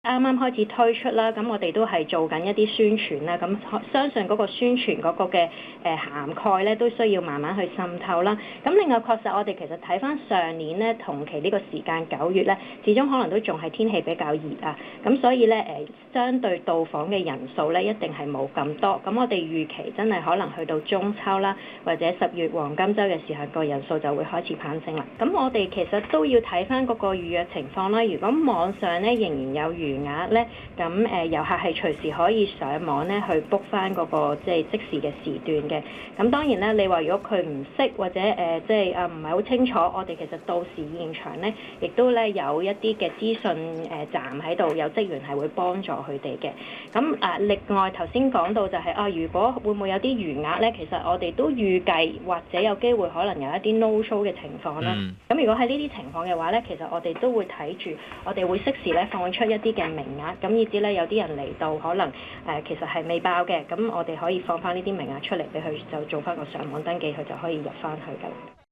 啱啱開始推出啦，咁我哋都係做緊一啲宣傳啦，咁相信嗰個宣傳嗰個嘅涵蓋咧，都需要慢慢去滲透啦。咁另外確實我哋其實睇翻上年咧同期呢個時間9月咧，始終可能都仲係天氣比較熱啊，咁所以咧相對到訪嘅人數咧一定係冇咁多。咁我哋預期真係可能去到中秋啦，或者10月黃金週嘅時候，個人數就會開始攀升啦。咁我哋其實都要睇翻嗰個預約情況啦。如果網上咧仍然有餘額咧，咁遊客係隨時可以上網咧去 book 翻嗰個即時嘅時段嘅。咁當然咧，你話如果佢唔識或者唔係好清楚，我哋其實到時現場咧亦都咧有一啲嘅資訊站喺度，有職員係會幫助佢哋嘅。咁另外頭先講到就係如果會唔會有啲餘額咧？其實我哋都預計或者有機會可能有一啲 no show 嘅情況啦。咁如果喺呢啲情況嘅話咧，其實我哋都會睇住，我哋會適時咧放出一啲嘅名額，咁以至咧有啲人嚟到可能其實係未爆嘅，咁我哋可以放翻呢啲名額出嚟俾佢，就做翻個上網登記，佢就可以入翻去㗎啦。